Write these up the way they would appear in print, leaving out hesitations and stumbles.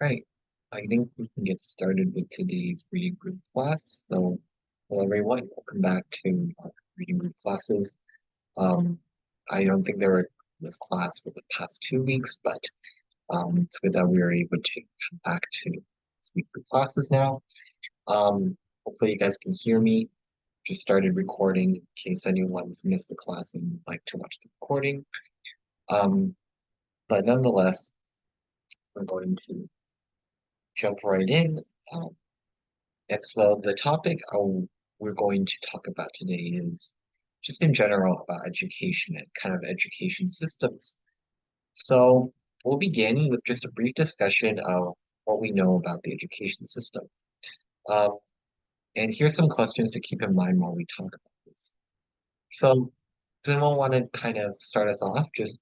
Right. I think we can get started with today's reading group class. So, hello everyone, welcome back to our reading group classes. Um, I don't think there were this class for the past 2 weeks, but it's good that we are able to come back to weekly classes now. Hopefully you guys can hear me. Just started recording in case anyone's missed the class and would like to watch the recording. Um, but nonetheless, we're going to jump right in. Um, And so the topic we're going to talk about today is just in general about education and kind of education systems. So we'll begin with just a brief discussion of what we know about the education system. Um, and here's some questions to keep in mind while we talk about this. So does anyone want to kind of start us off? Just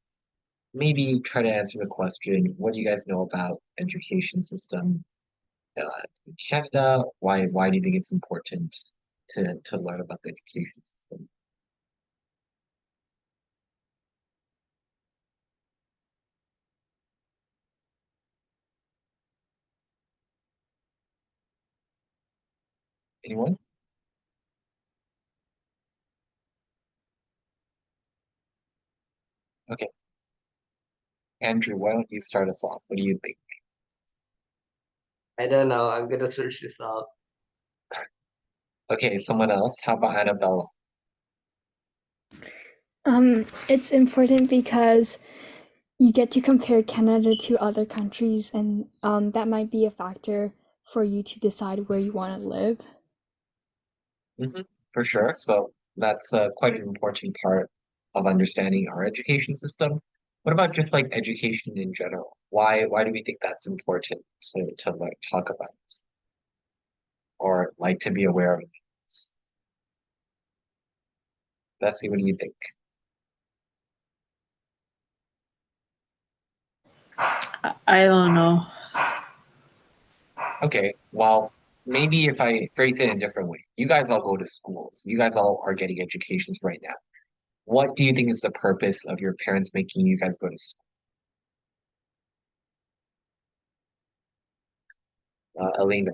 maybe try to answer the question, what do you guys know about education system in Canada? Why do you think it's important to learn about the education system? Anyone? Okay, Andrew, why don't you start us off? What do you think? I don't know. I'm gonna search this up. Okay, someone else. How about Annabella? It's important because you get to compare Canada to other countries, and that might be a factor for you to decide where you want to live. For sure. So that's quite an important part of understanding our education system. What about just like education in general? Why do we think that's important to like talk about or like to be aware of this? Bessie, what do you think? I don't know. Okay, well, maybe if I phrase it in a different way, you guys all go to schools. You guys all are getting educations right now. What do you think is the purpose of your parents making you guys go to school? Elena.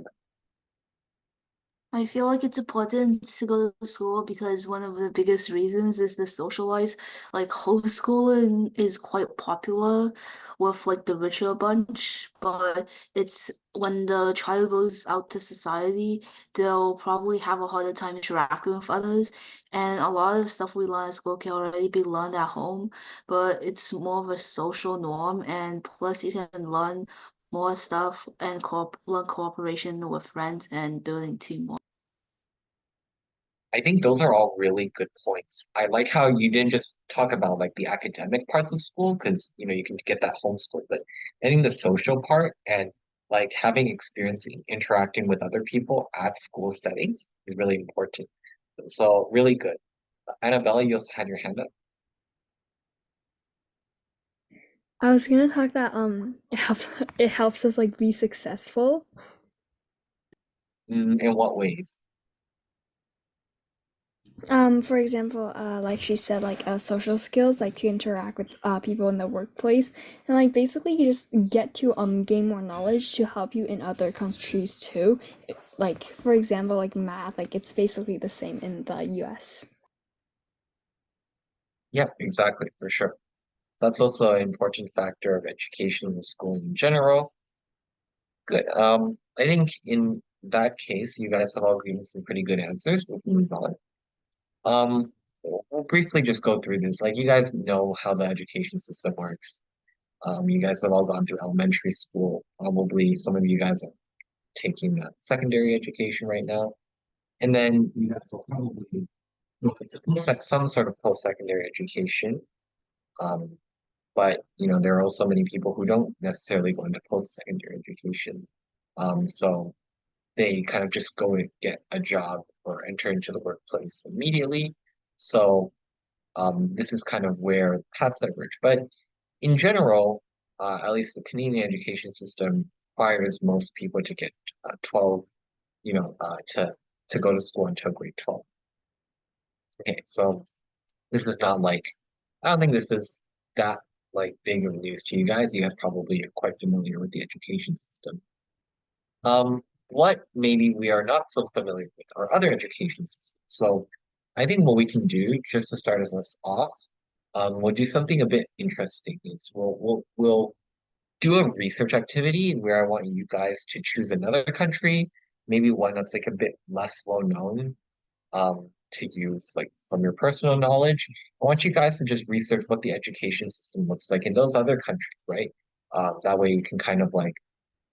I feel like it's important to go to school because one of the biggest reasons is the socialize. Like homeschooling is quite popular with like the richer bunch, but it's when the child goes out to society, they'll probably have a harder time interacting with others. And a lot of stuff we learn at school can already be learned at home, but it's more of a social norm. And plus, you can learn more stuff and learn cooperation with friends and building teamwork. I think those are all really good points. I like how you didn't just talk about like the academic parts of school because you can get that homeschool, but I think the social part and like having experience interacting with other people at school settings is really important. So really good. Annabella, you also had your hand up. I was gonna talk that it helps us like be successful. In what ways? For example, like she said, like social skills, like to interact with people in the workplace, and like basically you just get to gain more knowledge to help you in other countries too. Like for example, like math, like it's basically the same in the U.S. Yeah, exactly, for sure. That's also an important factor of education and schooling in general. Good. I think in that case, you guys have all given some pretty good answers. We can move on. We'll briefly just go through this. Like you guys know how the education system works. You guys have all gone through elementary school. Probably some of you guys are taking a secondary education right now. And then you guys will probably look at some sort of post-secondary education. Um, but there are also many people who don't necessarily go into post-secondary education. So they kind of just go to get a job or enter into the workplace immediately. So this is kind of where paths diverge. But in general, at least the Canadian education system requires most people to get 12, to go to school until grade 12. Okay, so this is not like, I don't think this is that like big of news to you guys. You guys probably are quite familiar with the education system. What maybe we are not so familiar with are other education systems. So I think what we can do just to start us off, we'll do something a bit interesting. Is we'll do a research activity where I want you guys to choose another country, maybe one that's like a bit less well known, to you, like from your personal knowledge. I want you guys to just research what the education system looks like in those other countries, right? That way you can kind of like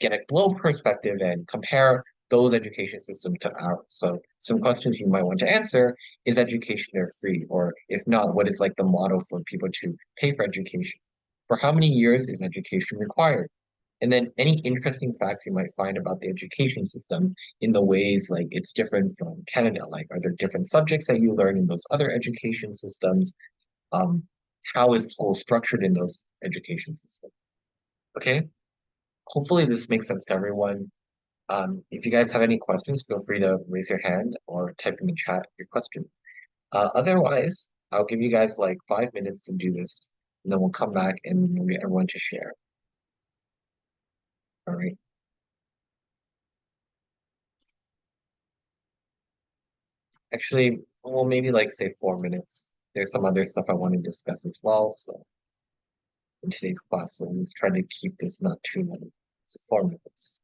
get a global perspective and compare those education systems to ours. So some questions you might want to answer is education there free? Or if not, what is like the model for people to pay for education? For how many years is education required? And then any interesting facts you might find about the education system in the ways like it's different from Canada. Like, are there different subjects that you learn in those other education systems? Um, how is school structured in those education systems? Okay, hopefully this makes sense to everyone. If you guys have any questions, feel free to raise your hand or type in the chat your question. Otherwise, I'll give you guys like 5 minutes to do this, and then we'll come back and we'll get everyone to share. All right. Actually, well, maybe like say 4 minutes. There's some other stuff I want to discuss as well. So in today's class, so let's try to keep this not too long. So 4 minutes.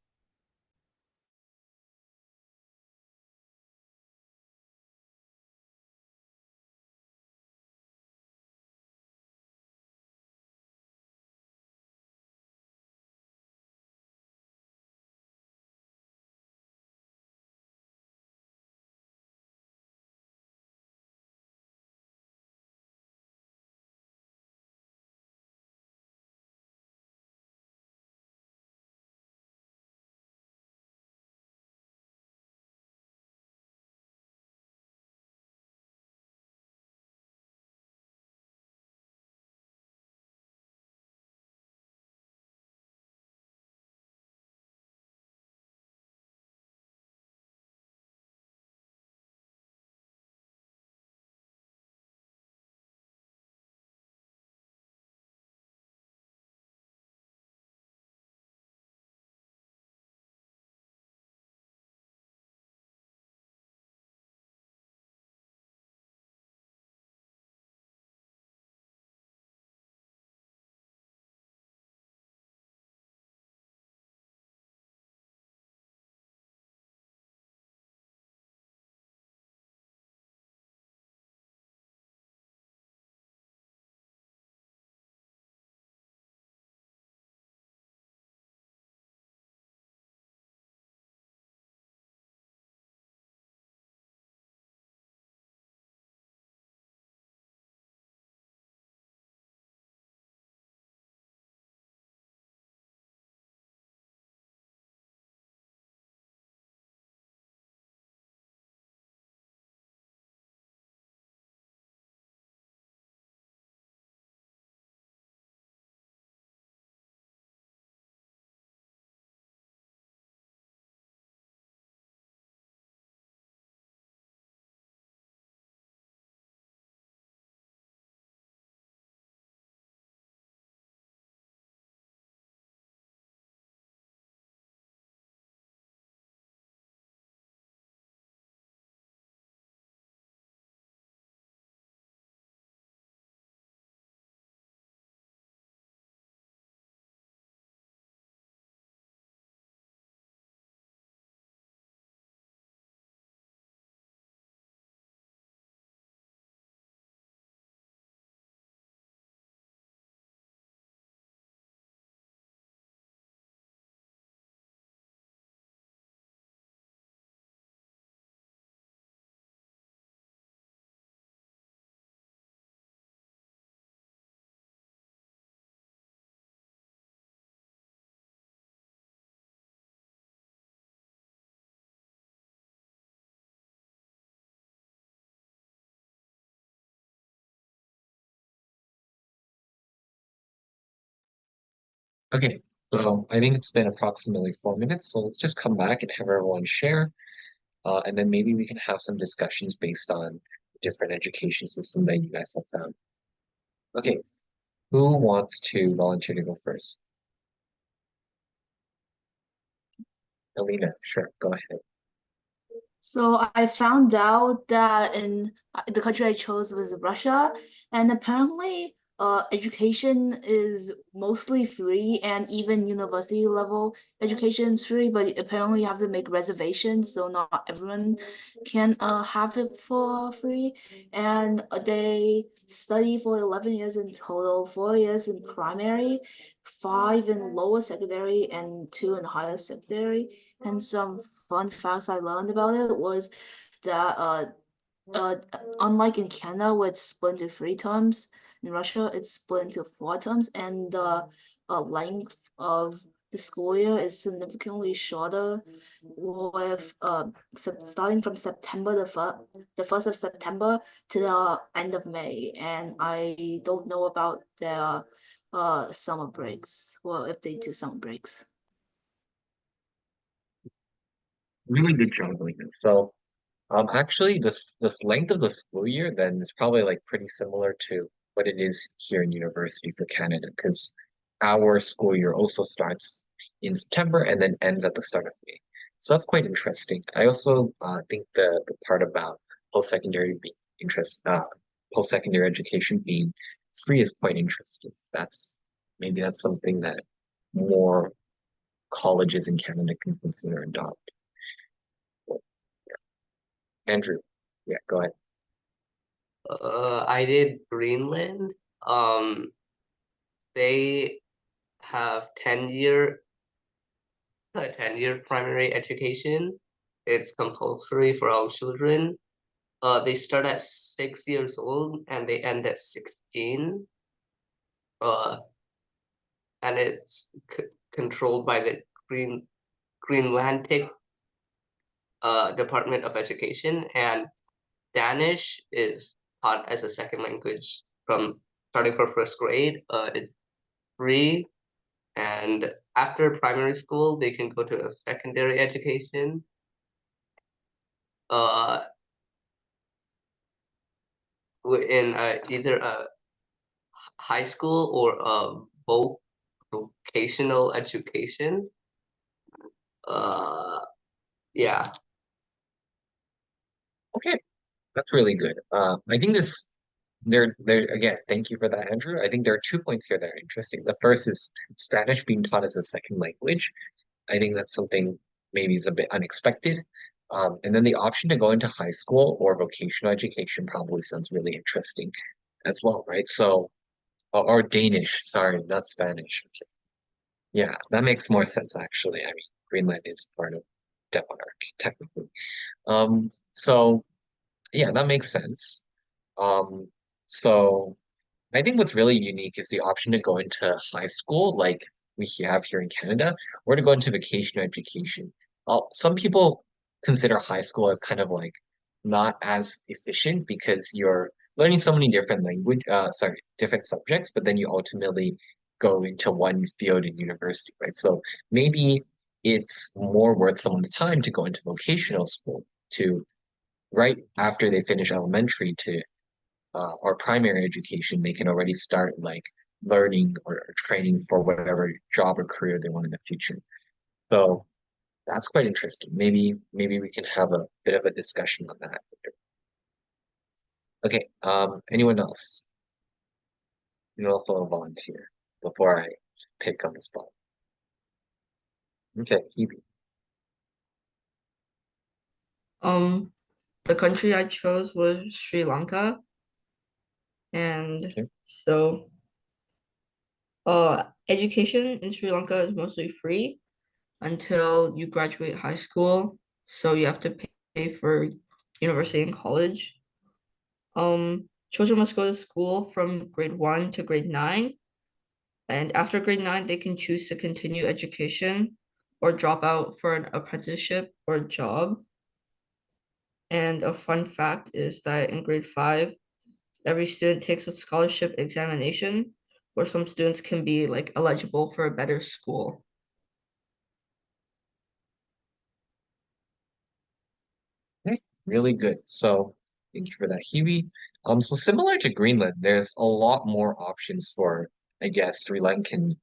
Okay, so I think it's been approximately 4 minutes, so let's just come back and have everyone share, and then maybe we can have some discussions based on the different education system that you guys have found. Okay, Who wants to volunteer to go first? Alina, sure, go ahead. So I found out that in the country I chose was Russia, and apparently, education is mostly free, and even university level education is free. But apparently, you have to make reservations, so not everyone can have it for free. And they study for 11 years in total, 4 years in primary, 5 in lower secondary, and 2 in higher secondary. And some fun facts I learned about it was that uh unlike in Canada where it's split into 3 terms, in Russia it's split into 4 terms, and the length of the school year is significantly shorter, with starting from September the 1st of September to the end of May. And I don't know about their summer breaks, well, if they do summer breaks. Really good job, Alina. So, actually, this length of the school year then is probably like pretty similar to what it is here in university for Canada, because our school year also starts in September and then ends at the start of May. So that's quite interesting. I also think the part about post-secondary being post-secondary education being free is quite interesting. Maybe that's something that more colleges in Canada can consider adopt. Andrew, yeah, go ahead. I did Greenland. They have 10-year primary education. It's compulsory for all children. They start at 6 years old and they end at 16. Uh, and it's controlled by the Greenlandic Department of Education, and Danish is taught as a second language from starting from first grade. It's free, and after primary school, they can go to a secondary education. Uh, in either a high school or a vocational education. Uh, yeah. Okay, that's really good. I think there again, thank you for that, Andrew. I think there are 2 points here that are interesting. The first is Spanish being taught as a second language. I think that's something maybe is a bit unexpected. And then the option to go into high school or vocational education probably sounds really interesting as well, right? So, or Danish, sorry, not Spanish. Okay. Yeah, that makes more sense actually. I mean, Greenland is part of Denmark, technically. So yeah, that makes sense. Um, so I think what's really unique is the option to go into high school, like we have here in Canada, or to go into vocational education. Some people consider high school as kind of like not as efficient because you're learning so many different subjects, but then you ultimately go into one field in university, right? So maybe it's more worth someone's time to go into vocational school to right after they finish elementary to or primary education, they can already start like learning or training for whatever job or career they want in the future. So that's quite interesting. Maybe we can have a bit of a discussion on that later. Okay, anyone else? You know, also a volunteer before I pick on the spot. Okay, Hebe. Um, the country I chose was Sri Lanka, and Okay. so education in Sri Lanka is mostly free until you graduate high school, so you have to pay for university and college. Children must go to school from grade 1 to grade 9, and after grade 9, they can choose to continue education or drop out for an apprenticeship or a job. And a fun fact is that in grade 5, every student takes a scholarship examination where some students can be like eligible for a better school. Okay, really good. So thank you for that, Huey. So similar to Greenland, there's a lot more options for I guess, Sri Lankan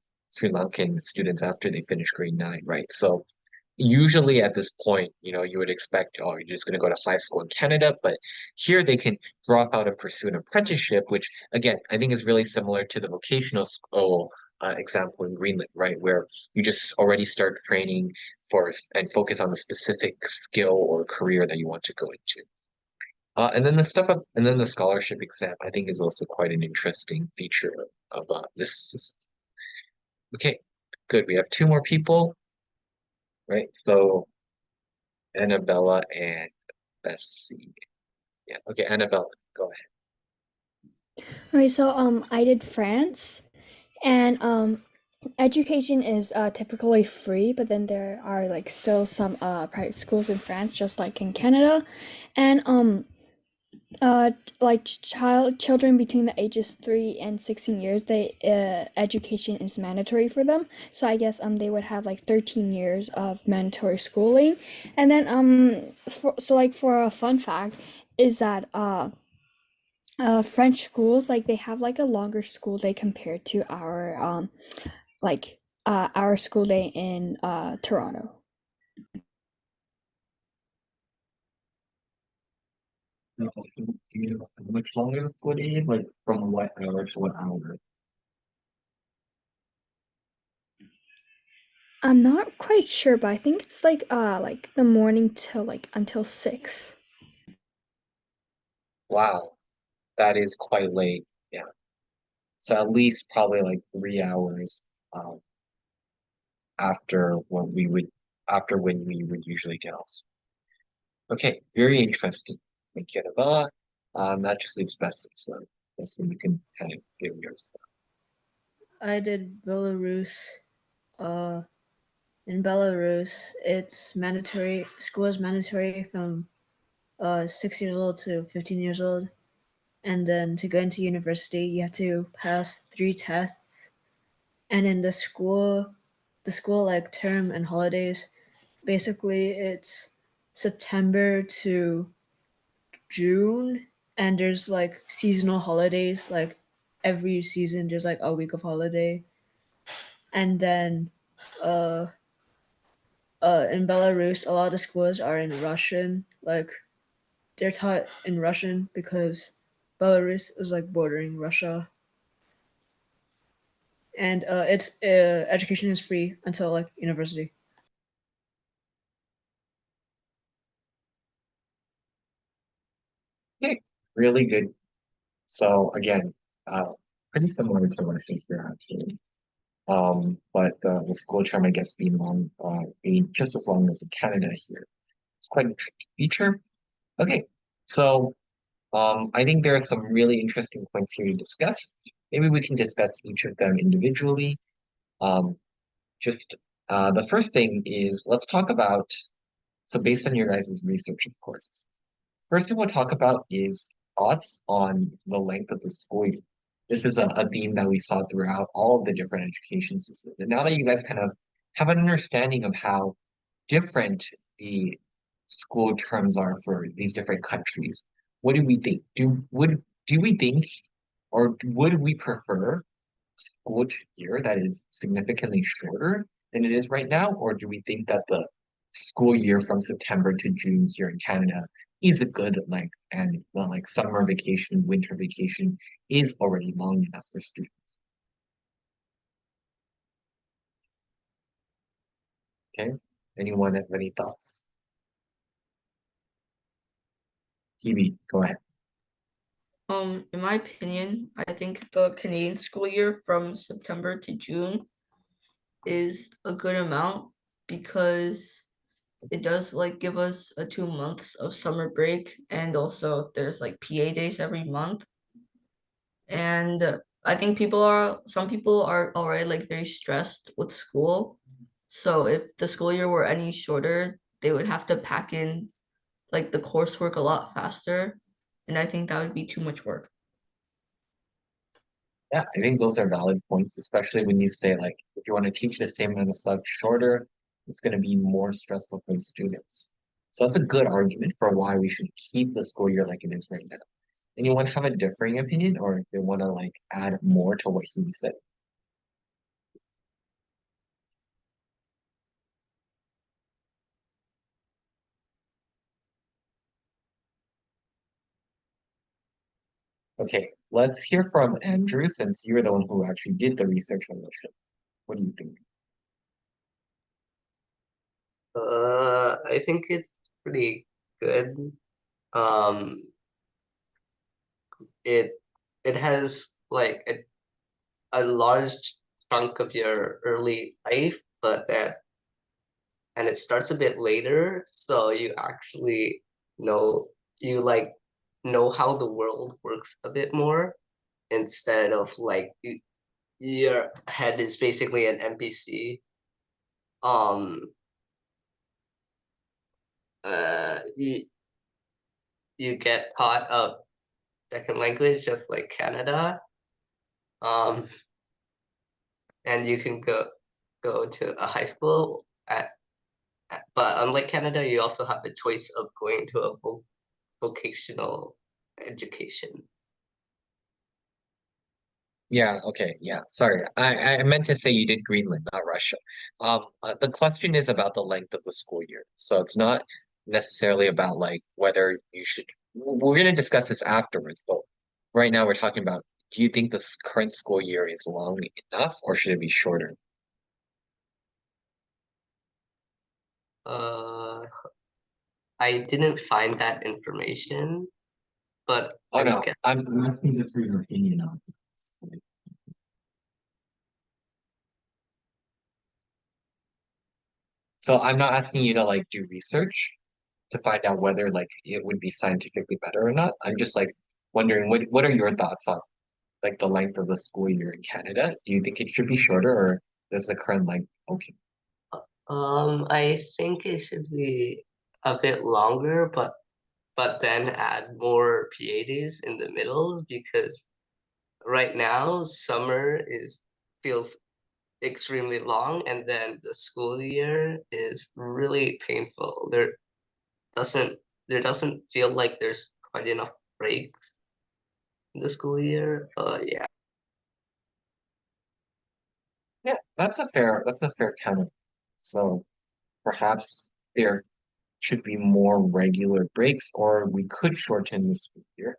students after they finish grade 9, right? So usually at this point, you would expect, oh, you're just going to go to high school in Canada, but here they can drop out and pursue an apprenticeship, which again, I think is really similar to the vocational school example in Greenland, right? Where you just already start training for and focus on a specific skill or career that you want to go into. And then the scholarship exam, I think, is also quite an interesting feature of this system. Okay, good. We have two more people, right? So Annabella and Bessie. Yeah, okay, Annabella, go ahead. Okay, so I did France, and education is typically free, but then there are like still some private schools in France, just like in Canada, and like children between the ages 3 and 16 years, they education is mandatory for them. So I guess they would have like 13 years of mandatory schooling, and then for a fun fact is that French schools, like they have like a longer school day compared to our school day in Toronto. No, do you know how much longer would it is? Like from what hour to what hour? I'm not quite sure, but I think it's like the morning till like until 6. Wow, that is quite late. Yeah. So at least probably like 3 hours um after when we would usually get off. Okay, very interesting. Thank you, Annabella. That just leaves Bessie, so Bessie, you can kind of give yours. I did Belarus. Uh, in Belarus, it's mandatory. School is mandatory from 6 years old to 15 years old, and then to go into university, you have to pass 3 tests. And in the school like term and holidays, basically it's September to June, and there's like seasonal holidays. Like every season, there's like a week of holiday, and then uh in Belarus, a lot of schools are in Russian. Like they're taught in Russian because Belarus is like bordering Russia, and it's education is free until like university. Okay, really good. So again, pretty similar to what I think here actually. But the school term, I guess, being just as long as in Canada here. It's quite an interesting feature. Okay, so I think there are some really interesting points here to discuss. Maybe we can discuss each of them individually. Um, just the first thing is let's talk about, so based on your guys' research, of course. First thing we'll talk about is thoughts on the length of the school year. This is a theme that we saw throughout all of the different education systems. And now that you guys kind of have an understanding of how different the school terms are for these different countries, what do we think? Do we think, or would we prefer school year that is significantly shorter than it is right now, or do we think that the school year from September to June here in Canada is a good length, and well, like summer vacation, winter vacation is already long enough for students? Okay, anyone have any thoughts? Kiwi, go ahead. In my opinion, I think the Canadian school year from September to June is a good amount because it does like give us a 2 months of summer break, and also there's like PA days every month. And I think some people are already like very stressed with school. So if the school year were any shorter, they would have to pack in like the coursework a lot faster. And I think that would be too much work. Yeah, I think those are valid points, especially when you say like if you want to teach the same amount of stuff shorter, it's going to be more stressful for the students. So that's a good argument for why we should keep the school year like it is right now. Anyone have a differing opinion, or they want to like add more to what he said? Okay, let's hear from Andrew since you're the one who actually did the research on this show. What do you think? I think it's pretty good. Um, it it has like a large chunk of your early life, but that and it starts a bit later, so you actually know you like know how the world works a bit more instead of like your head is basically an NPC. Um, you get taught a second language just like Canada. Um, and you can go to a high school but unlike Canada, you also have the choice of going to a vocational education. Yeah, okay, yeah. Sorry. I meant to say you did Greenland, not Russia. The question is about the length of the school year. So it's not necessarily about like whether you should we're gonna discuss this afterwards, but right now we're talking about do you think this current school year is long enough or should it be shorter? Uh, I didn't find that information, but Oh I no, guess I'm asking just for your opinion on this. So I'm not asking you to like do research to find out whether like it would be scientifically better or not. I'm just like wondering what are your thoughts on like the length of the school year in Canada? Do you think it should be shorter or is the current length okay? I think it should be a bit longer, but then add more PADs in the middle because right now summer is feels extremely long and then the school year is really painful. Doesn't there doesn't feel like there's quite enough breaks in the school year. Yeah. Yeah, that's a fair counter. So perhaps there should be more regular breaks or we could shorten the school year.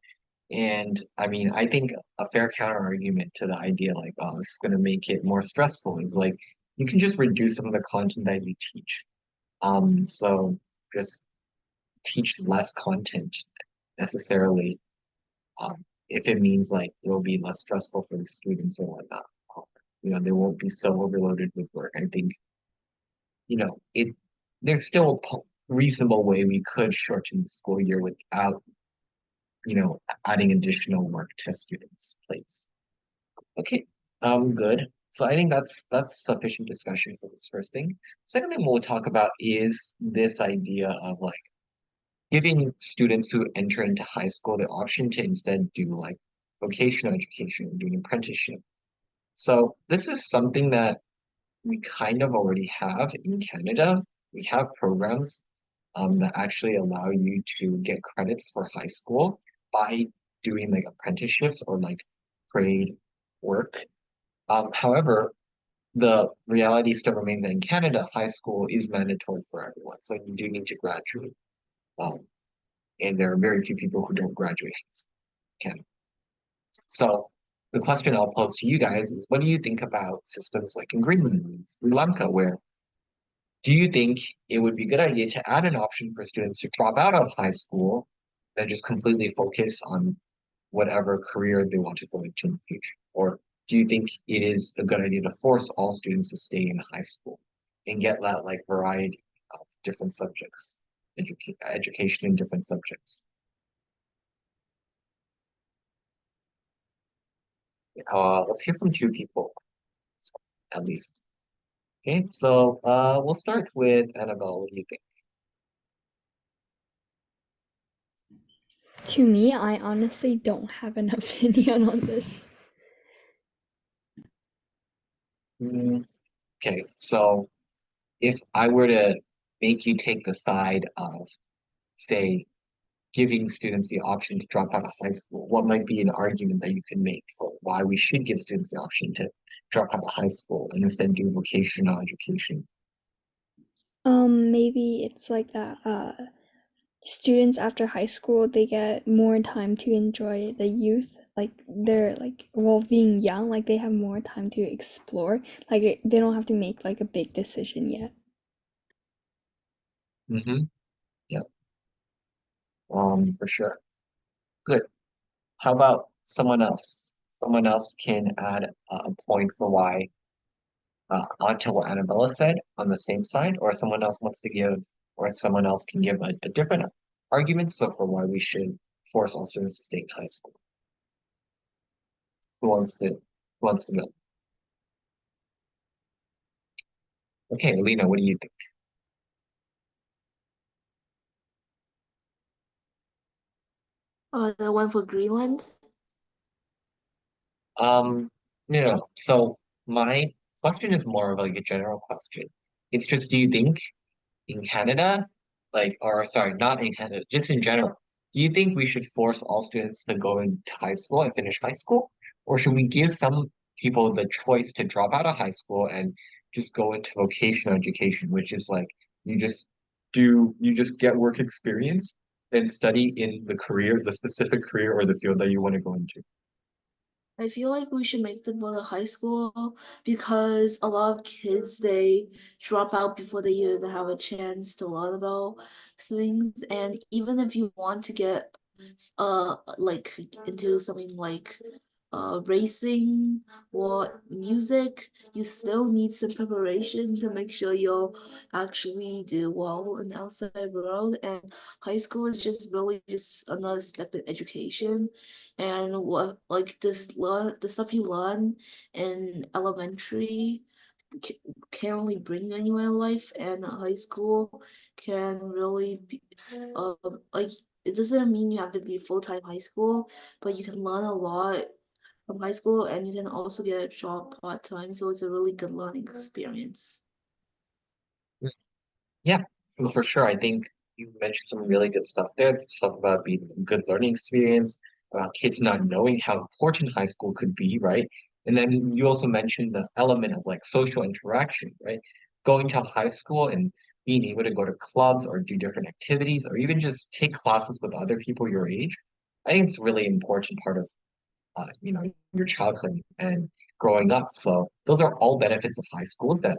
And I mean, I think a fair counter argument to the idea like, oh, this is going to make it more stressful is like you can just reduce some of the content that you teach. So just teach less content necessarily. If it means like it'll be less stressful for the students or whatnot. You know, they won't be so overloaded with work. I think, you know, there's still a reasonable way we could shorten the school year without, you know, adding additional work to students' plates. Okay, good. So I think that's sufficient discussion for this first thing. Second thing we'll talk about is this idea of like giving students who enter into high school the option to instead do like vocational education, doing apprenticeship. So this is something that we kind of already have in Canada. We have programs that actually allow you to get credits for high school by doing like apprenticeships or like trade work. However, the reality still remains that in Canada, high school is mandatory for everyone. So you do need to graduate. Um, and there are very few people who don't graduate high school in Canada. So the question I'll pose to you guys is what do you think about systems like in Greenland and Sri Lanka, where do you think it would be a good idea to add an option for students to drop out of high school and just completely focus on whatever career they want to go into in the future? Or do you think it is a good idea to force all students to stay in high school and get that like variety of different subjects, education in different subjects? Let's hear from two people at least. Okay, so we'll start with Annabelle. What do you think? To me, I honestly don't have an opinion on this. Okay, so if I were to make you take the side of, say, giving students the option to drop out of high school, what might be an argument that you can make for why we should give students the option to drop out of high school and instead do vocational education? Maybe it's like that students after high school they get more time to enjoy the youth like they're like, well, being young, like they have more time to explore. Like they don't have to make like a big decision yet. Mm-hmm. Yeah. For sure. Good. How about someone else? Someone else can add a point for why onto what Annabella said on the same side, or someone else wants to give, or someone else can give a different argument. So for why we should force all students to stay in high school. Who wants to go? Okay, Alina, what do you think? The one for Greenland. Um, so my question is more of like a general question. It's just, do you think in Canada, like, or sorry, not in Canada, just in general, do you think we should force all students to go into high school and finish high school? Or should we give some people the choice to drop out of high school and just go into vocational education, which is like you just get work experience and study in the specific career or the field that you want to go into? I feel like we should make them go to high school because a lot of kids they drop out before they even have a chance to learn about things. And even if you want to get like into something like racing or music, you still need some preparation to make sure you'll actually do well in the outside world. And high school is just really just another step in education. And what like the stuff you learn in elementary can only bring you anywhere in life, and high school can really be like it doesn't mean you have to be full-time high school, but you can learn a lot from high school and you can also get a job part-time, so it's a really good learning experience. Yeah, for sure. I think you mentioned some really good stuff there. Stuff about being a good learning experience, about kids not knowing how important high school could be, right? And then you also mentioned the element of like social interaction, right? Going to high school and being able to go to clubs or do different activities or even just take classes with other people your age. I think it's a really important part of your childhood and growing up. So those are all benefits of high schools that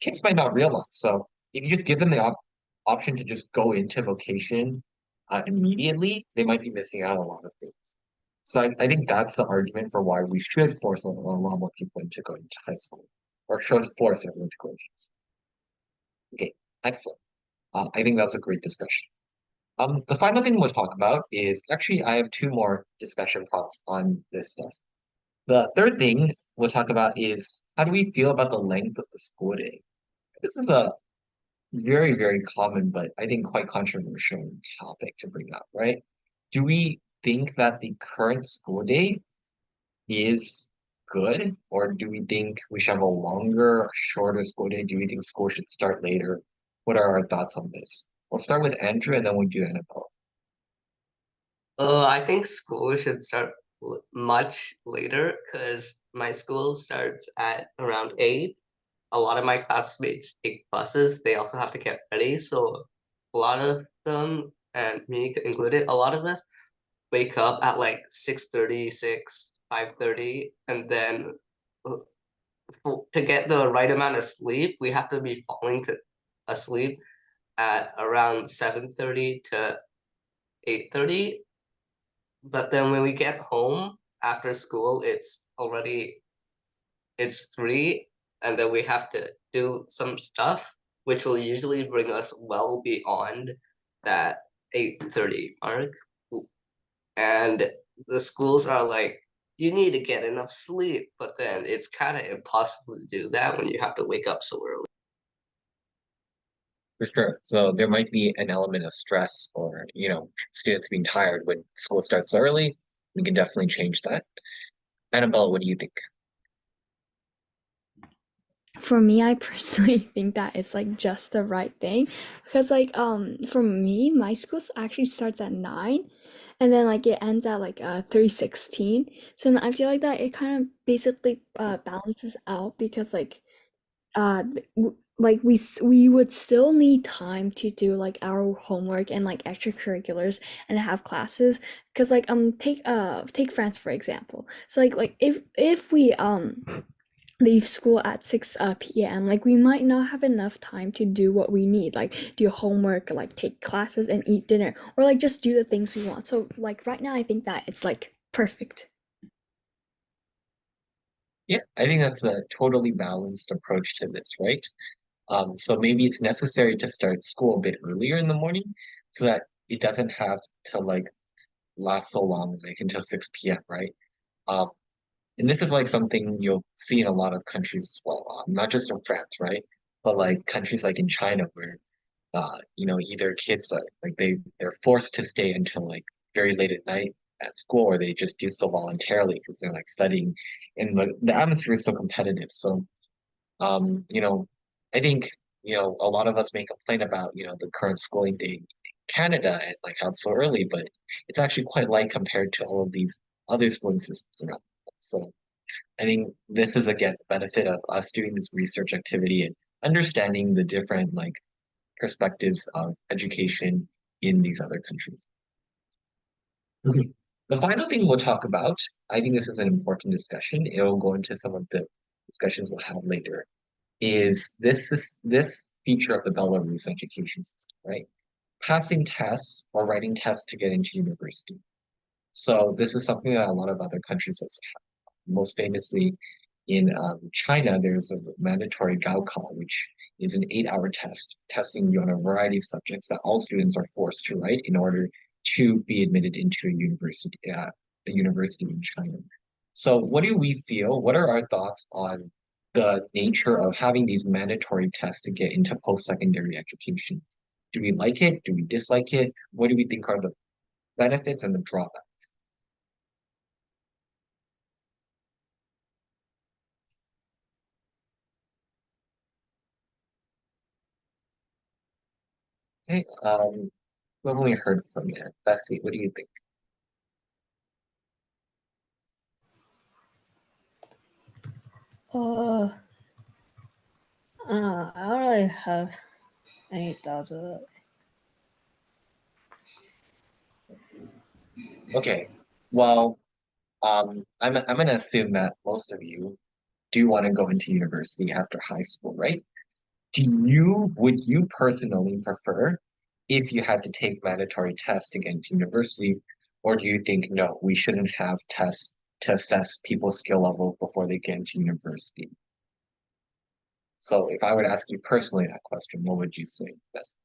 kids might not realize. So if you just give them the option to just go into vocation immediately, they might be missing out on a lot of things. So I think that's the argument for why we should force a lot more people into going to high school, or should force everyone to go to high school. Okay, excellent. I think that's a great discussion. The final thing we'll talk about is actually I have two more discussion prompts on this stuff. The third thing we'll talk about is how do we feel about the length of the school day? This is a very, very common, but I think quite controversial topic to bring up, right? Do we think that the current school day is good, or do we think we should have a longer, shorter school day? Do we think school should start later? What are our thoughts on this? We'll start with Andrew and then we'll do Annabelle. I think school should start much later because my school starts at around 8. A lot of my classmates take buses. They also have to get ready. So a lot of them, and me included, a lot of us wake up at like 6:30, 5:30, and then uh, to get the right amount of sleep, we have to be falling to asleep at around 7:30 to 8:30. But then when we get home after school, it's 3, and then we have to do some stuff, which will usually bring us well beyond that 8:30 mark. And the schools are like, you need to get enough sleep, but then it's kind of impossible to do that when you have to wake up so early. For sure. So there might be an element of stress or, students being tired when school starts early. We can definitely change that. Annabelle, what do you think? For me, I personally think that it's like just the right thing because like for me, my school actually starts at 9 and then like it ends at like 3:16. So then I feel like that it kind of basically balances out because like like we would still need time to do like our homework and like extracurriculars and have classes, because like take France for example. So like if we leave school at 6 p.m., like we might not have enough time to do what we need, like do homework, like take classes and eat dinner, or like just do the things we want. So like right now I think that it's like perfect. Yeah, I think that's a totally balanced approach to this, right? So maybe it's necessary to start school a bit earlier in the morning so that it doesn't have to like last so long, like until 6 p.m., right? Um, and this is like something you'll see in a lot of countries as well, not just in France, right? But like countries like in China where either kids like they're forced to stay until like very late at night at school, or they just do so voluntarily because they're like studying, and the atmosphere is so competitive. So you know, I think, a lot of us may complain about, the current schooling day in Canada and like how it's so early, but it's actually quite light compared to all of these other schooling systems around the world. So I think this is again the benefit of us doing this research activity and understanding the different like perspectives of education in these other countries. Okay. The final thing we'll talk about, I think this is an important discussion. It'll go into some of the discussions we'll have later, is this feature of the Belarus education system, right? Passing tests or writing tests to get into university. So this is something that a lot of other countries also have. Most famously, in China, there's a mandatory Gaokao, which is an 8-hour test testing you on a variety of subjects that all students are forced to write in order to be admitted into a university in China. So, what do we feel? What are our thoughts on the nature of having these mandatory tests to get into post-secondary education? Do we like it? Do we dislike it? What do we think are the benefits and the drawbacks? Okay, we've only heard from you. Bessie, what do you think? Uh, I don't really have any thoughts of it. Okay, well, I'm gonna assume that most of you do want to go into university after high school, right? Would you personally prefer if you had to take mandatory tests to get into university, or do you think no, we shouldn't have tests to assess people's skill level before they get into university? So if I were to ask you personally that question, what would you say? Yes.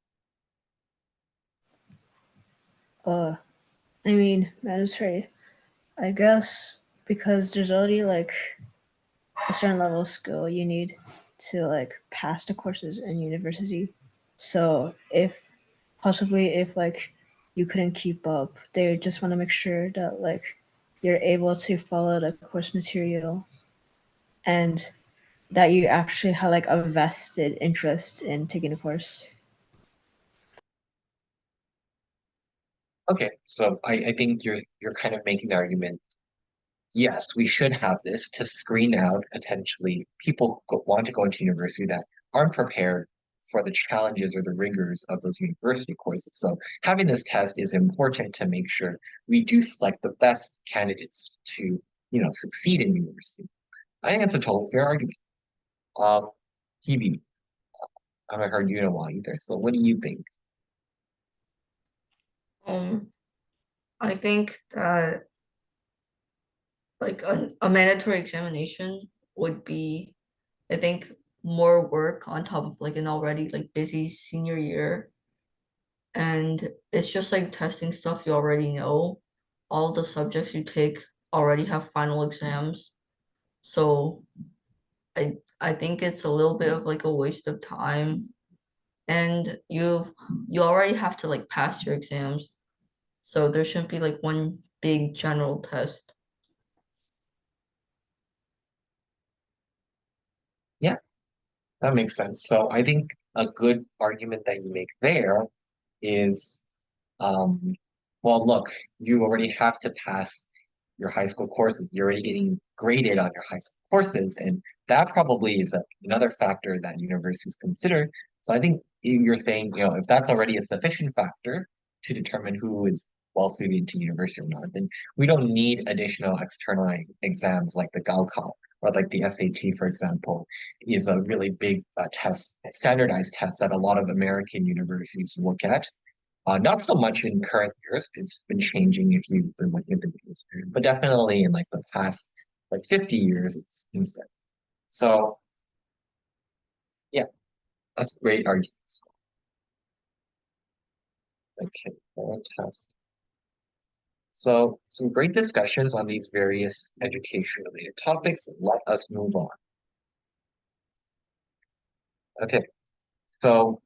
Uh, I mean, mandatory. I guess because there's already like a certain level of skill you need to like pass the courses in university. So if like you couldn't keep up, they just want to make sure that like you're able to follow the course material and that you actually have like a vested interest in taking the course. Okay, so I think you're kind of making the argument. Yes, we should have this to screen out potentially people who want to go into university that aren't prepared for the challenges or the rigors of those university courses. So having this test is important to make sure we do select the best candidates to, succeed in university. I think that's a totally fair argument. Um, TV, I haven't heard you in a while either. So what do you think? Um, I think that like a mandatory examination would be, I think, more work on top of like an already like busy senior year. And it's just like testing stuff you already know. All the subjects you take already have final exams. So I think it's a little bit of like a waste of time. And you already have to like pass your exams. So there shouldn't be like one big general test. Yeah, that makes sense. So I think a good argument that you make there is, um, well, look, you already have to pass your high school courses. You're already getting graded on your high school courses, and that probably is another factor that universities consider. So I think you're saying, if that's already a sufficient factor to determine who is well suited to university or not, then we don't need additional external exams like the Gaokao or like the SAT, for example, is a really big test, standardized test that a lot of American universities look at. Not so much in current years. It's been changing if you've been looking at the news, but definitely in like the past like 50 years, it's instant. So yeah, that's great arguments. Okay, fantastic. So some great discussions on these various education related topics. Let us move on. Okay, so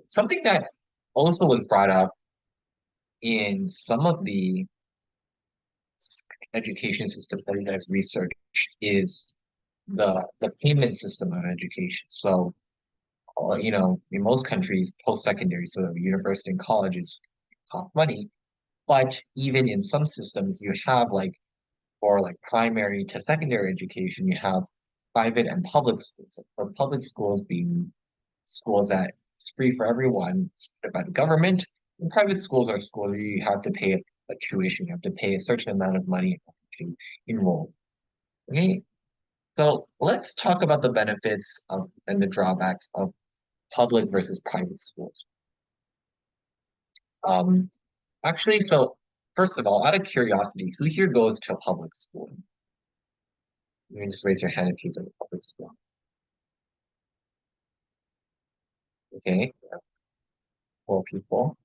something that also was brought up in some of the education systems that you guys researched is the payment system of education. So, in most countries, post-secondary, so university and colleges cost money, but even in some systems, you have like for like primary to secondary education, you have private and public schools. For public schools being schools that it's free for everyone, it's funded by the government. And private schools are schools where you have to pay a tuition, you have to pay a certain amount of money to enroll. Okay, so let's talk about the benefits of and the drawbacks of public versus private schools. Um, Actually, so first of all, out of curiosity, who here goes to a public school? You can just raise your hand if you go to public school. Okay, 4 people.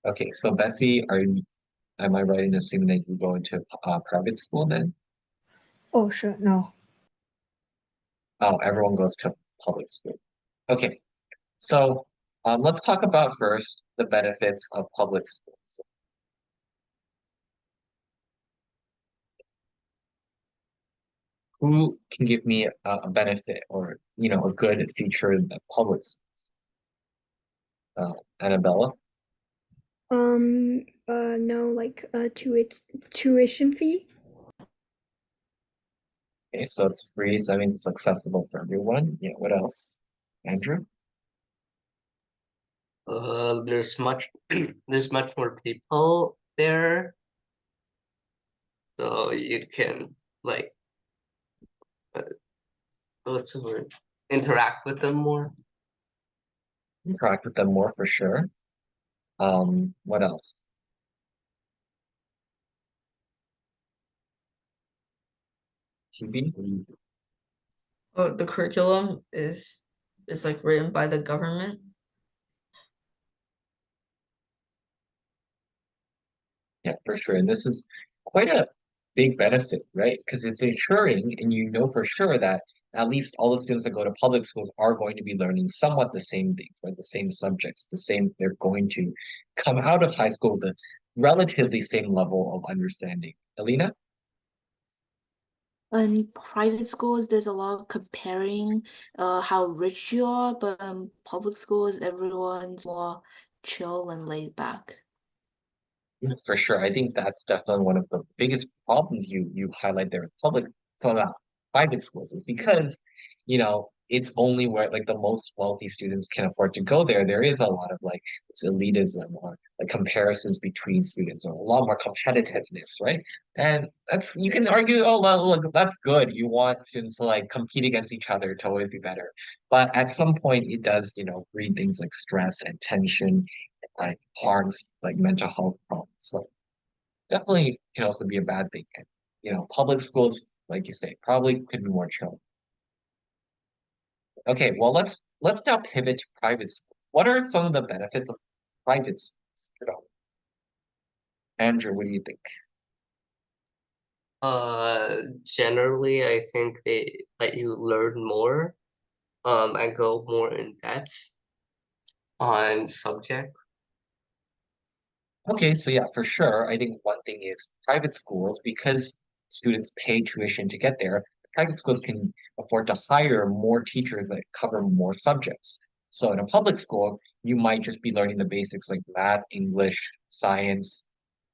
Okay, so Bessie, am I right in assuming that you go into private school then? Oh, sure. No. Oh, everyone goes to public school. Okay, so let's talk about first the benefits of public schools. Who can give me a benefit or a good feature of public schools? Annabella? No, like tuition fee. Okay, so it's free, so I mean it's accessible for everyone. Yeah, what else? Andrew? There's much there's much more people there, so you can like uh, what's the word? Interact with them more. Interact with them more for sure. What else? QB? What do you think? Oh, the curriculum is like written by the government. Yeah, for sure. And this is quite a big benefit, right? Because it's ensuring, and you know for sure that at least all the students that go to public schools are going to be learning somewhat the same things, right? The same subjects, they're going to come out of high school with the relatively same level of understanding. Alina? In private schools, there's a lot of comparing how rich you are, but public schools, everyone's more chill and laid back. Yeah, for sure. I think that's definitely one of the biggest problems you highlight there with public, so not private schools is because, it's only where like the most wealthy students can afford to go there. There is a lot of like this elitism or like comparisons between students or a lot more competitiveness, right? And that's you can argue, oh well, look, that's good. You want students to like compete against each other to always be better. But at some point it does, breed things like stress and tension like harms like mental health problems. So definitely can also be a bad thing. And, public schools, like you say, probably could be more chill. Okay, well let's now pivot to private schools. What are some of the benefits of private schools? Andrew, what do you think? Generally, I think they let you learn more, and go more in depth on subject. Okay, so yeah, for sure. I think one thing is private schools, because students pay tuition to get there, private schools can afford to hire more teachers that cover more subjects. So in a public school, you might just be learning the basics like math, English, science,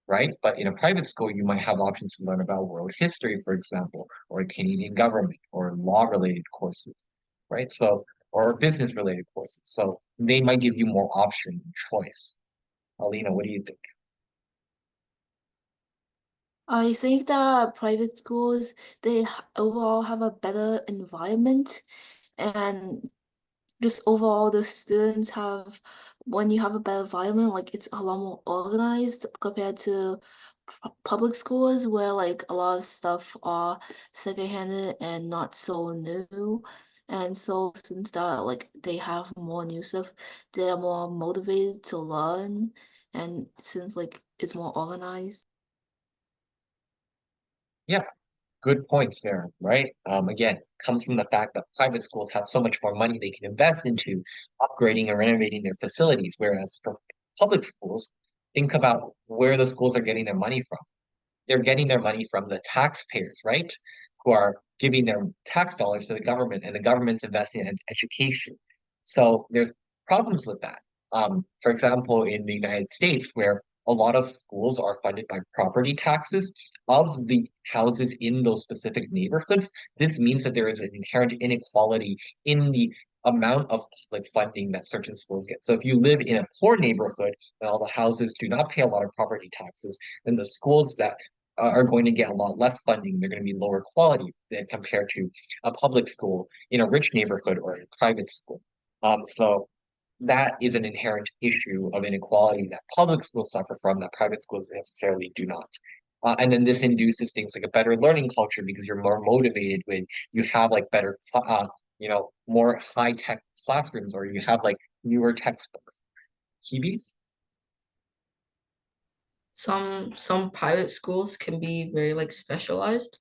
right? But in a private school, you might have options to learn about world history, for example, or Canadian government, or law-related courses, right? So, or business-related courses. So they might give you more option and choice. Alina, what do you think? I think that private schools, overall have a better environment, and just overall the students have, when you have a better environment, like it's a lot more organized compared to public schools where like a lot of stuff are secondhanded and not so new. And so since that like they have more new stuff, they're more motivated to learn, and since like it's more organized. Yeah, good points there, right? Again, comes from the fact that private schools have so much more money they can invest into upgrading and renovating their facilities, whereas for public schools, think about where the schools are getting their money from. They're getting their money from the taxpayers, right? Who are giving their tax dollars to the government, and the government's investing in education. So there's problems with that. For example, in the United States, where a lot of schools are funded by property taxes of the houses in those specific neighborhoods, this means that there is an inherent inequality in the amount of public funding that certain schools get. So if you live in a poor neighborhood and all the houses do not pay a lot of property taxes, then the schools that are going to get a lot less funding. They're going to be lower quality than compared to a public school in a rich neighborhood or a private school. So that is an inherent issue of inequality that public schools suffer from that private schools necessarily do not. And then this induces things like a better learning culture because you're more motivated when you have like better, more high tech classrooms, or you have like newer textbooks. Hebe? Some private schools can be very like specialized.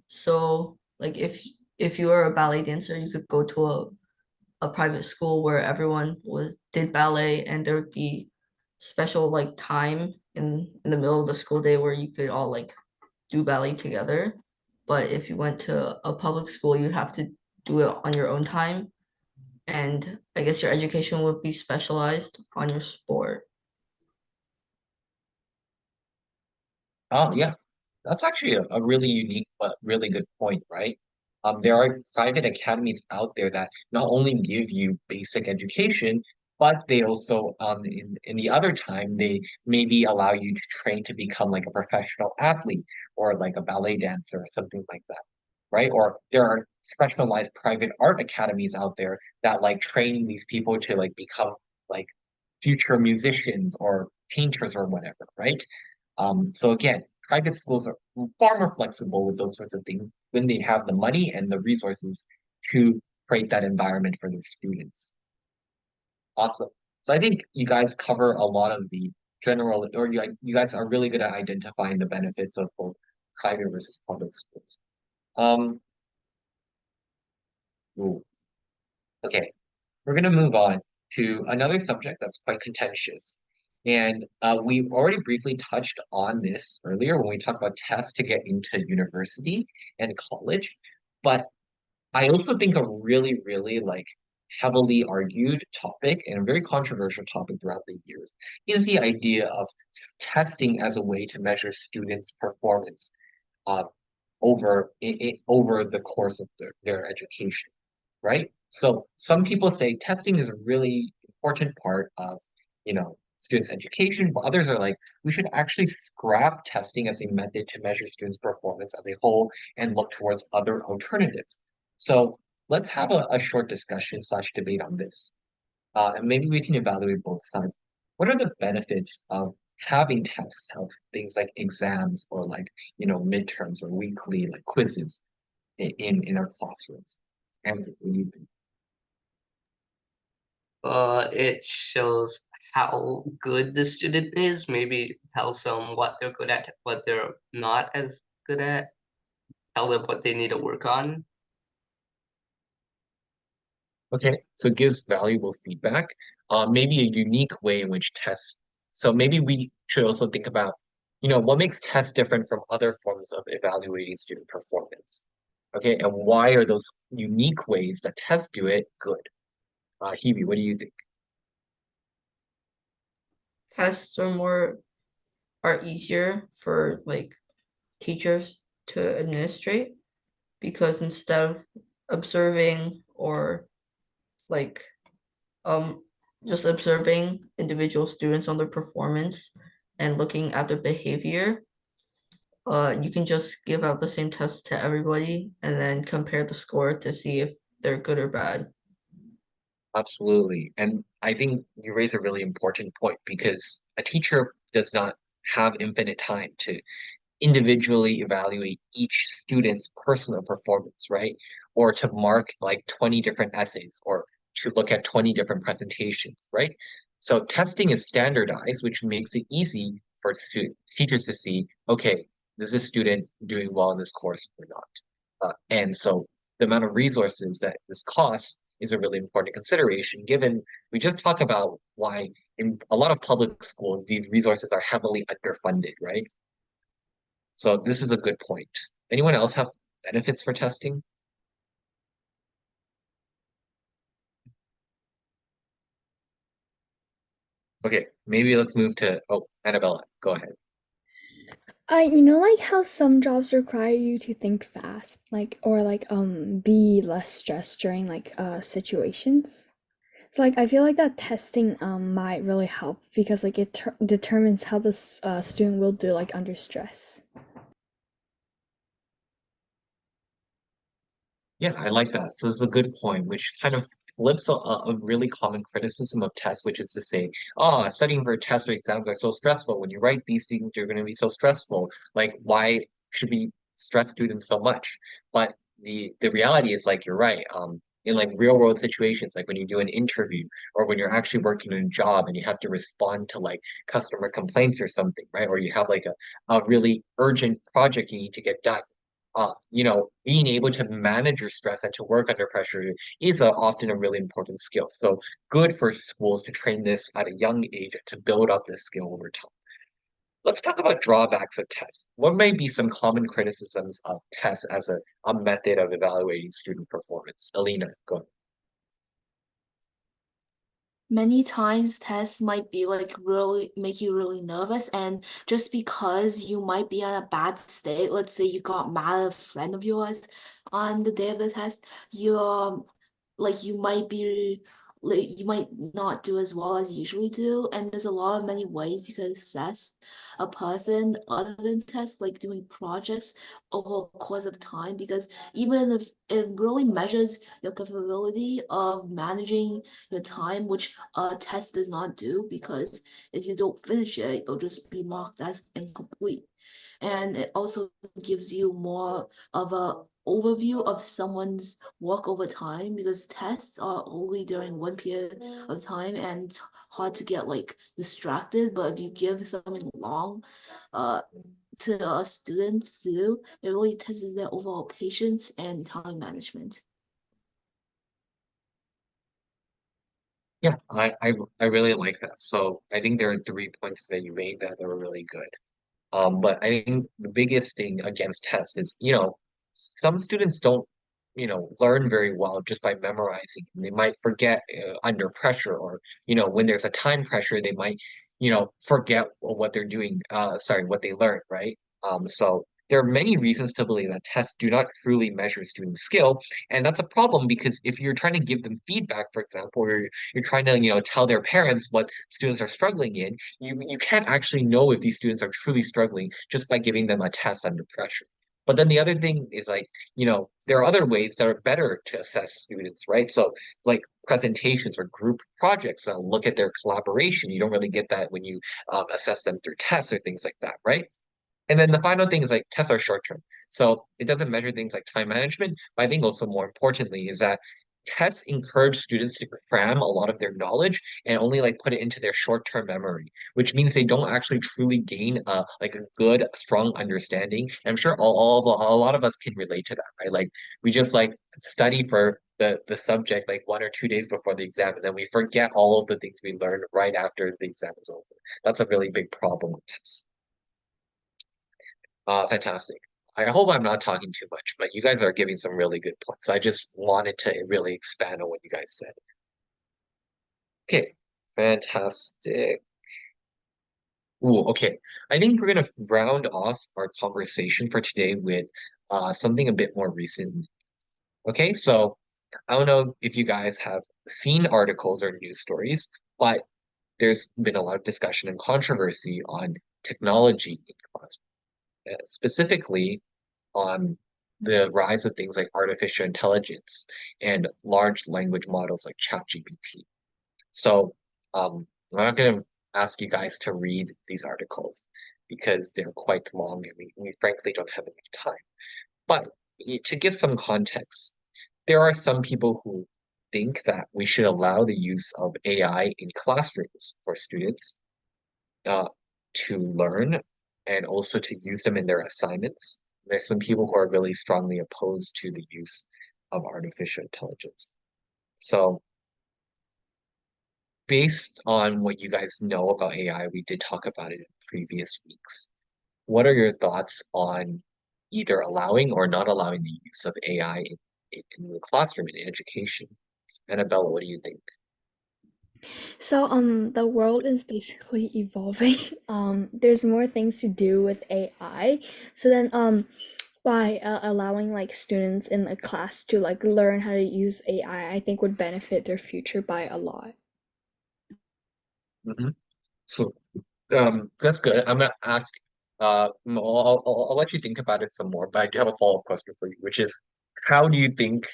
So like if you were a ballet dancer, you could go to a private school where everyone was did ballet, and there would be special like time in the middle of the school day where you could all like do ballet together. But if you went to a public school, you'd have to do it on your own time, and I guess your education would be specialized on your sport. Oh, yeah. That's actually a really unique but really good point, right? There are private academies out there that not only give you basic education, but they also, in the other time, they maybe allow you to train to become like a professional athlete or like a ballet dancer or something like that, right? Or there are specialized private art academies out there that like train these people to like become like future musicians or painters or whatever, right? So again, private schools are far more flexible with those sorts of things when they have the money and the resources to create that environment for their students. Awesome. So I think you guys cover a lot of the general, or you guys are really good at identifying the benefits of both private versus public schools. Um, ooh, okay, we're gonna move on to another subject that's quite contentious. And we already briefly touched on this earlier when we talked about tests to get into university and college. But I also think a really, really like heavily argued topic and a very controversial topic throughout the years is the idea of testing as a way to measure students' performance uh, over the course of their education, right? So some people say testing is a really important part of, students' education, but others are like, we should actually scrap testing as a method to measure students' performance as a whole and look towards other alternatives. So let's have a short discussion slash debate on this. And maybe we can evaluate both sides. What are the benefits of having tests, of things like exams or like, midterms or weekly like quizzes in our classrooms? And what do you think? It shows how good the student is, maybe tells them what they're good at, what they're not as good at, tell them what they need to work on. Okay, so it gives valuable feedback. Maybe a unique way in which tests. So maybe we should also think about, what makes tests different from other forms of evaluating student performance. Okay, and why are those unique ways that tests do it good? Hebe, what do you think? Tests are more are easier for like teachers to administrate because instead of observing or like just observing individual students on their performance and looking at their behavior, you can just give out the same test to everybody and then compare the score to see if they're good or bad. Absolutely. And I think you raise a really important point because a teacher does not have infinite time to individually evaluate each student's personal performance, right? Or to mark like 20 different essays or to look at 20 different presentations, right? So testing is standardized, which makes it easy for teachers to see, okay, is this student doing well in this course or not? And so the amount of resources that this costs is a really important consideration, given we just talked about why in a lot of public schools, these resources are heavily underfunded, right? So this is a good point. Anyone else have benefits for testing? Okay, maybe let's move to, oh, Annabella, go ahead. You know, like how some jobs require you to think fast, like or like be less stressed during like situations. So like I feel like that testing might really help because like it determines how the student will do like under stress. Yeah, I like that. So it's a good point, which kind of flips a really common criticism of tests, which is to say, oh, studying for tests or exams are so stressful. When you write these things, you're going to be so stressful. Like, why should we stress students so much? But the reality is, like, you're right. In like real world situations, like when you do an interview or when you're actually working in a job and you have to respond to like customer complaints or something, right? Or you have like a really urgent project you need to get done, being able to manage your stress and to work under pressure is often a really important skill. So good for schools to train this at a young age to build up this skill over time. Let's talk about drawbacks of tests. What may be some common criticisms of tests as a method of evaluating student performance? Alina, go ahead. Many times tests might be like really make you really nervous, and just because you might be in a bad state, let's say you got mad at a friend of yours on the day of the test, you like you might be like you might not do as well as you usually do, and there's a lot of many ways you can assess a person other than tests, like doing projects over a course of time, because even if it really measures your capability of managing your time, which a test does not do, because if you don't finish it, it'll just be marked as incomplete. And it also gives you more of a overview of someone's work over time, because tests are only during one period of time and it's hard to get like distracted. But if you give something long uh to a student to do, it really tests their overall patience and time management. Yeah, I really like that. So I think there are 3 points that you made that are really good. But I think the biggest thing against tests is, some students don't, learn very well just by memorizing. They might forget under pressure, or, when there's a time pressure, they might, forget what they're doing, sorry, what they learned, right? So there are many reasons to believe that tests do not truly measure student skill, and that's a problem because if you're trying to give them feedback, for example, or you're trying to, tell their parents what students are struggling in, you can't actually know if these students are truly struggling just by giving them a test under pressure. But then the other thing is like, there are other ways that are better to assess students, right? So like presentations or group projects, look at their collaboration. You don't really get that when you assess them through tests or things like that, right? And then the final thing is like tests are short term. So it doesn't measure things like time management. But I think also more importantly is that tests encourage students to cram a lot of their knowledge and only like put it into their short-term memory, which means they don't actually truly gain like a good, strong understanding. And I'm sure a lot of us can relate to that, right? Like we just like study for the subject like 1 or 2 days before the exam, and then we forget all of the things we learned right after the exam is over. That's a really big problem with tests. Fantastic. I hope I'm not talking too much, but you guys are giving some really good points. I just wanted to really expand on what you guys said. Okay, fantastic. Ooh, okay. I think we're gonna round off our conversation for today with something a bit more recent. Okay, so I don't know if you guys have seen articles or news stories, but there's been a lot of discussion and controversy on technology in class, specifically on the rise of things like artificial intelligence and large language models like ChatGPT. So I'm not going to ask you guys to read these articles because they're quite long and we frankly don't have enough time. But to give some context, there are some people who think that we should allow the use of AI in classrooms for students uh, to learn and also to use them in their assignments. There's some people who are really strongly opposed to the use of artificial intelligence. So based on what you guys know about AI, we did talk about it in previous weeks. What are your thoughts on either allowing or not allowing the use of AI in the classroom in education? Annabella, what do you think? So, the world is basically evolving. There's more things to do with AI. So then, by allowing like students in a class to like learn how to use AI, I think would benefit their future by a lot. Mhm. So, that's good. I'm gonna ask. I'll let you think about it some more, but I do have a follow-up question for you, which is, how do you think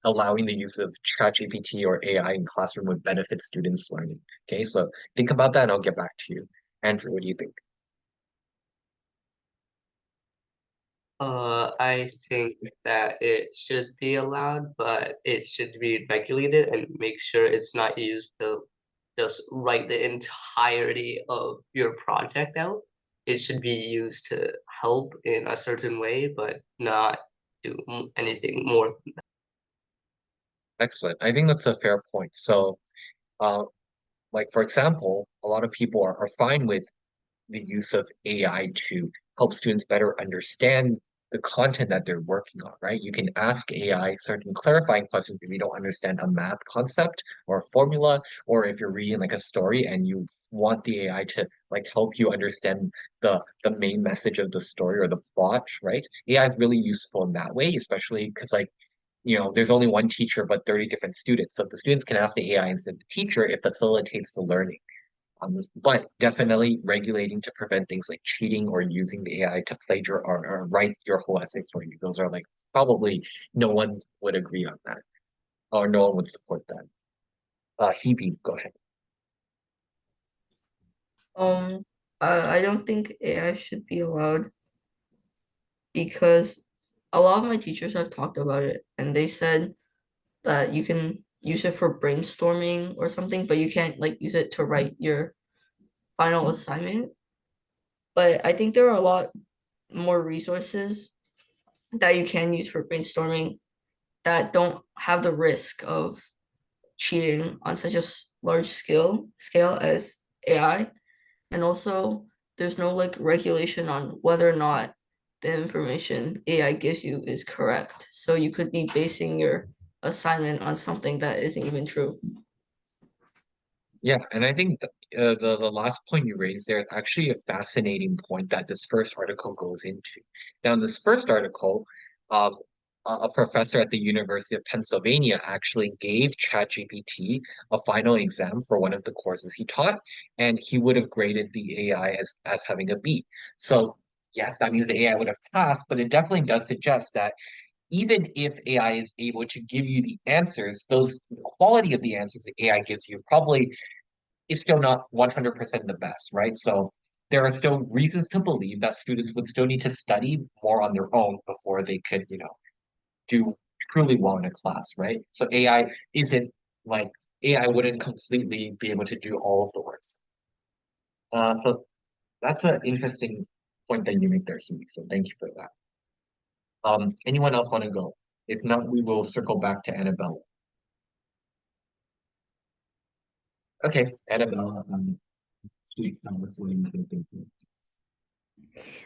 allowing the use of ChatGPT or AI in classroom would benefit students' learning? Okay, so think about that, and I'll get back to you. Andrew, what do you think? I think that it should be allowed, but it should be regulated and make sure it's not used to just write the entirety of your project out. It should be used to help in a certain way, but not do anything more. Excellent. I think that's a fair point. So, uh, like for example, a lot of people are fine with the use of AI to help students better understand the content that they're working on, right? You can ask AI certain clarifying questions if you don't understand a math concept or a formula, or if you're reading like a story and you want the AI to like help you understand the main message of the story or the plot, right? AI is really useful in that way, especially because like there's only one teacher but 30 different students. So if the students can ask the AI instead of the teacher, it facilitates the learning. But definitely regulating to prevent things like cheating or using the AI to plagiarize or write your whole essay for you. Those are like probably no one would agree on that, or no one would support that. Hebe, go ahead. Um, I don't think AI should be allowed because a lot of my teachers have talked about it and they said that you can use it for brainstorming or something, but you can't like use it to write your final assignment. But I think there are a lot more resources that you can use for brainstorming that don't have the risk of cheating on such a large scale as AI. And also there's no like regulation on whether or not the information AI gives you is correct. So you could be basing your assignment on something that isn't even true. Yeah, and I think the last point you raised there is actually a fascinating point that this first article goes into. Now, in this first article, um, a professor at the University of Pennsylvania actually gave ChatGPT a final exam for one of the courses he taught, and he would have graded the AI as having a B. So yes, that means the AI would have passed, but it definitely does suggest that even if AI is able to give you the answers, the quality of the answers the AI gives you probably is still not 100% the best, right? So there are still reasons to believe that students would still need to study more on their own before they could, do truly well in a class, right? So AI isn't like AI wouldn't completely be able to do all of the works. So that's an interesting point that you make there, Hugh. So thank you for that. Anyone else want to go? If not, we will circle back to Annabella. Okay, Annabella, speak now. Let's see what you think.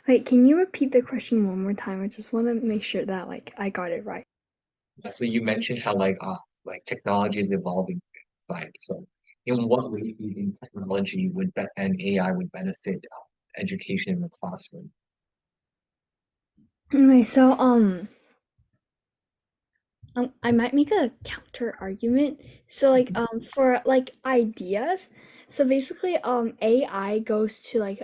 Wait, can you repeat the question one more time? I just want to make sure that like I got it right. So you mentioned how like technology is evolving, right? So in what ways do you think technology and AI would benefit education in the classroom? Okay, so I might make a counter argument. So like for like ideas, so basically AI goes to like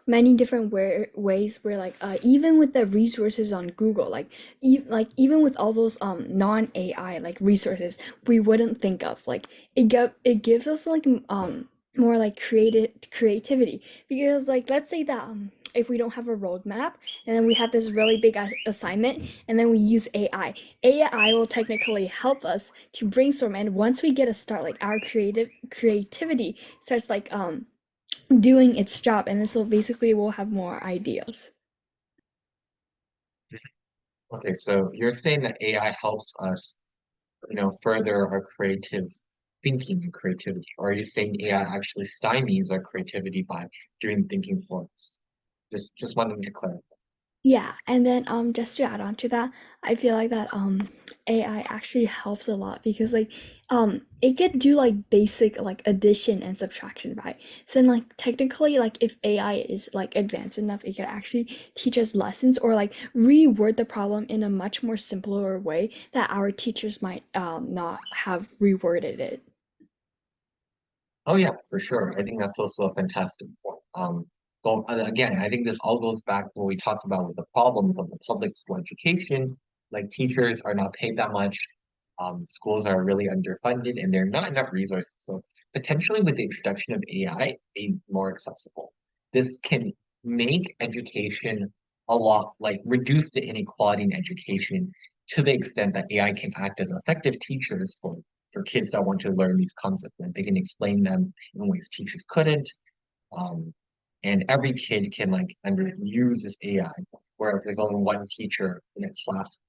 many different ways where like even with the resources on Google, like even with all those non AI like resources we wouldn't think of, like it gives us like more like creativity, because like let's say that if we don't have a roadmap and then we have this really big assignment and then we use AI will technically help us to brainstorm, and once we get a start, like our creativity starts like doing its job, and then so basically we'll have more ideas. Okay, so you're saying that AI helps us, further our creative thinking and creativity, or are you saying AI actually stymies our creativity by doing thinking for us? Just wanting to clarify. Yeah, and then just to add on to that, I feel like that AI actually helps a lot because like it could do like basic like addition and subtraction, right? So then like technically like if AI is like advanced enough, it could actually teach us lessons or like reword the problem in a much more simpler way that our teachers might not have reworded it. Oh yeah, for sure. I think that's also a fantastic point. Well, again, I think this all goes back to what we talked about with the problems of the public school education. Like teachers are not paid that much. Schools are really underfunded, and there are not enough resources. So potentially, with the introduction of AI, be more accessible. This can make education a lot like reduce the inequality in education to the extent that AI can act as effective teachers for kids that want to learn these concepts, and they can explain them in ways teachers couldn't. Um, and every kid can like use this AI, whereas there's only one teacher in its class.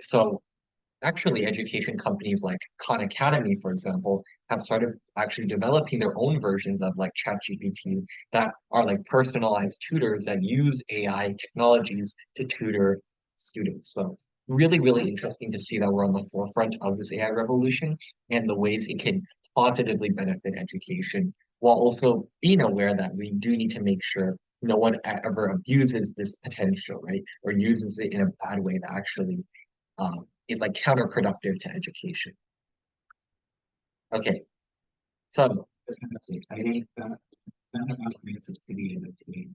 So actually, education companies like Khan Academy, for example, have started actually developing their own versions of like ChatGPT that are like personalized tutors that use AI technologies to tutor students. So really, really interesting to see that we're on the forefront of this AI revolution and the ways it can positively benefit education, while also being aware that we do need to make sure no one ever abuses this potential, right? Or uses it in a bad way that actually is like counterproductive to education. Okay, so I think that brings us to the end of today's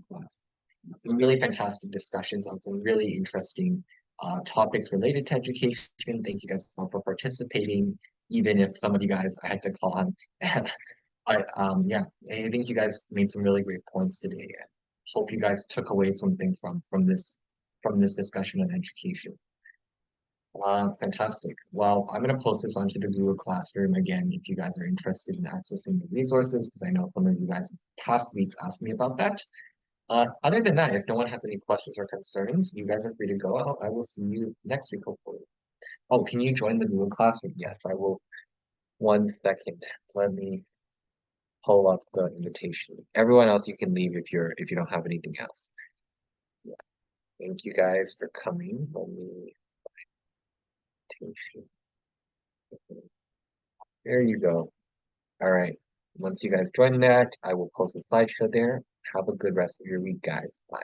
class. Some really fantastic discussions on some really interesting topics related to education. Thank you guys all for participating, even if some of you guys I had to call on. But yeah, I think you guys made some really great points today, and hope you guys took away something from this discussion on education. Fantastic. Well, I'm going to post this onto the Google Classroom again if you guys are interested in accessing the resources, because I know some of you guys in past weeks asked me about that. Other than that, if no one has any questions or concerns, you guys are free to go out. I will see you next week, hopefully. Oh, can you join the Google Classroom? Yes, I will. 1 second. Let me pull up the invitation. Everyone else, you can leave if you don't have anything else. Yeah. Thank you guys for coming. Let me. There you go. All right. Once you guys join that, I will post a slideshow there. Have a good rest of your week, guys. Bye.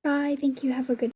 Bye, thank you, have a good